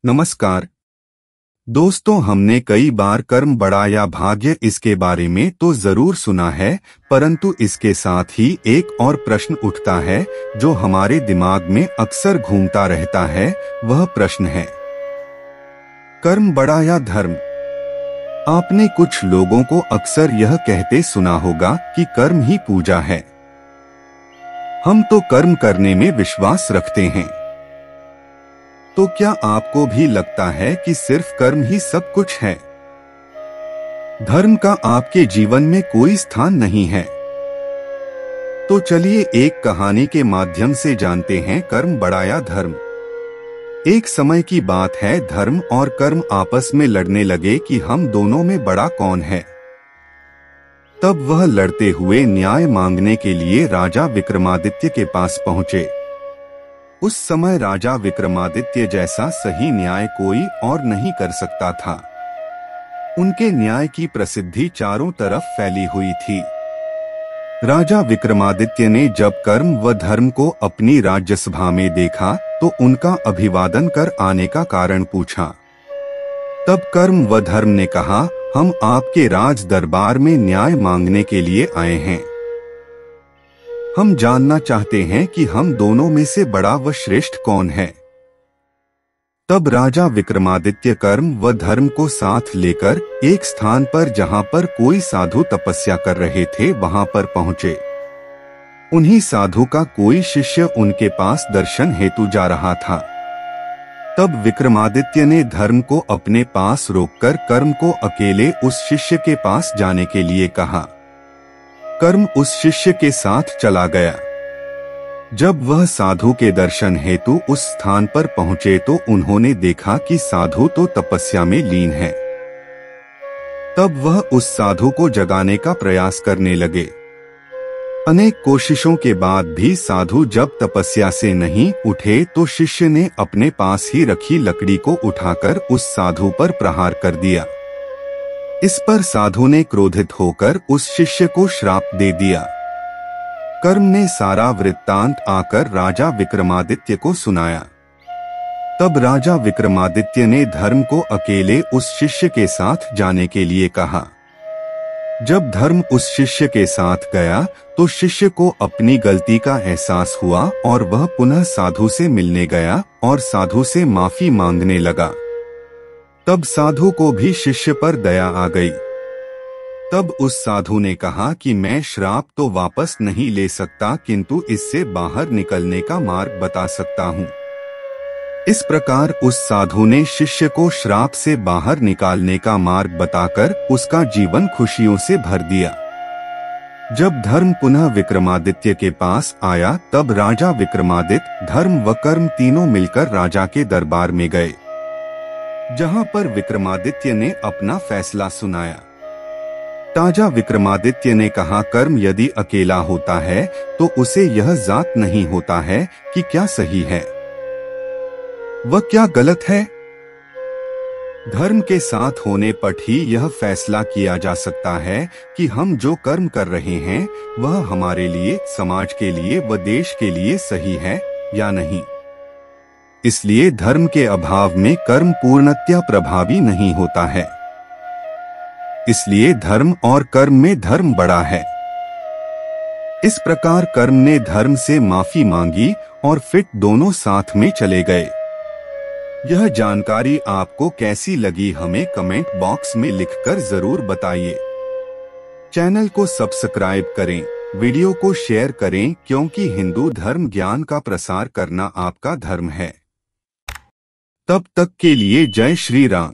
नमस्कार दोस्तों, हमने कई बार कर्म बड़ा या भाग्य इसके बारे में तो जरूर सुना है, परंतु इसके साथ ही एक और प्रश्न उठता है जो हमारे दिमाग में अक्सर घूमता रहता है। वह प्रश्न है, कर्म बड़ा या धर्म। आपने कुछ लोगों को अक्सर यह कहते सुना होगा कि कर्म ही पूजा है। हम तो कर्म करने में विश्वास रखते हैं। तो क्या आपको भी लगता है कि सिर्फ कर्म ही सब कुछ है? धर्म का आपके जीवन में कोई स्थान नहीं है? तो चलिए एक कहानी के माध्यम से जानते हैं कर्म बड़ा या धर्म। एक समय की बात है, धर्म और कर्म आपस में लड़ने लगे कि हम दोनों में बड़ा कौन है। तब वह लड़ते हुए न्याय मांगने के लिए राजा विक्रमादित्य के पास पहुंचे। उस समय राजा विक्रमादित्य जैसा सही न्याय कोई और नहीं कर सकता था। उनके न्याय की प्रसिद्धि चारों तरफ फैली हुई थी। राजा विक्रमादित्य ने जब कर्म व धर्म को अपनी राज्यसभा में देखा तो उनका अभिवादन कर आने का कारण पूछा। तब कर्म व धर्म ने कहा, हम आपके राज दरबार में न्याय मांगने के लिए आए हैं। हम जानना चाहते हैं कि हम दोनों में से बड़ा व श्रेष्ठ कौन है। तब राजा विक्रमादित्य कर्म व धर्म को साथ लेकर एक स्थान पर, जहां पर कोई साधु तपस्या कर रहे थे, वहां पर पहुंचे। उन्हीं साधु का कोई शिष्य उनके पास दर्शन हेतु जा रहा था। तब विक्रमादित्य ने धर्म को अपने पास रोककर कर्म को अकेले उस शिष्य के पास जाने के लिए कहा। कर्म उस शिष्य के साथ चला गया। जब वह साधु के दर्शन हेतु उस स्थान पर पहुंचे तो उन्होंने देखा कि साधु तो तपस्या में लीन है। तब वह उस साधु को जगाने का प्रयास करने लगे। अनेक कोशिशों के बाद भी साधु जब तपस्या से नहीं उठे तो शिष्य ने अपने पास ही रखी लकड़ी को उठाकर उस साधु पर प्रहार कर दिया। इस पर साधु ने क्रोधित होकर उस शिष्य को श्राप दे दिया। कर्म ने सारा वृत्तांत आकर राजा विक्रमादित्य को सुनाया। तब राजा विक्रमादित्य ने धर्म को अकेले उस शिष्य के साथ जाने के लिए कहा। जब धर्म उस शिष्य के साथ गया तो शिष्य को अपनी गलती का एहसास हुआ और वह पुनः साधु से मिलने गया और साधु से माफी मांगने लगा। तब साधु को भी शिष्य पर दया आ गई। तब उस साधु ने कहा कि मैं श्राप तो वापस नहीं ले सकता, किंतु इससे बाहर निकलने का मार्ग बता सकता हूँ। इस प्रकार उस साधु ने शिष्य को श्राप से बाहर निकालने का मार्ग बताकर उसका जीवन खुशियों से भर दिया। जब धर्म पुनः विक्रमादित्य के पास आया तब राजा विक्रमादित्य, धर्म व कर्म तीनों मिलकर राजा के दरबार में गए, जहां पर विक्रमादित्य ने अपना फैसला सुनाया। राजा विक्रमादित्य ने कहा, कर्म यदि अकेला होता है तो उसे यह जात नहीं होता है कि क्या सही है व क्या गलत है। धर्म के साथ होने पर ही यह फैसला किया जा सकता है कि हम जो कर्म कर रहे हैं वह हमारे लिए, समाज के लिए व देश के लिए सही है या नहीं। इसलिए धर्म के अभाव में कर्म पूर्णतया प्रभावी नहीं होता है। इसलिए धर्म और कर्म में धर्म बड़ा है। इस प्रकार कर्म ने धर्म से माफी मांगी और फिर दोनों साथ में चले गए। यह जानकारी आपको कैसी लगी हमें कमेंट बॉक्स में लिखकर जरूर बताइए। चैनल को सब्सक्राइब करें, वीडियो को शेयर करें, क्योंकि हिंदू धर्म ज्ञान का प्रसार करना आपका धर्म है। तब तक के लिए जय श्री राम।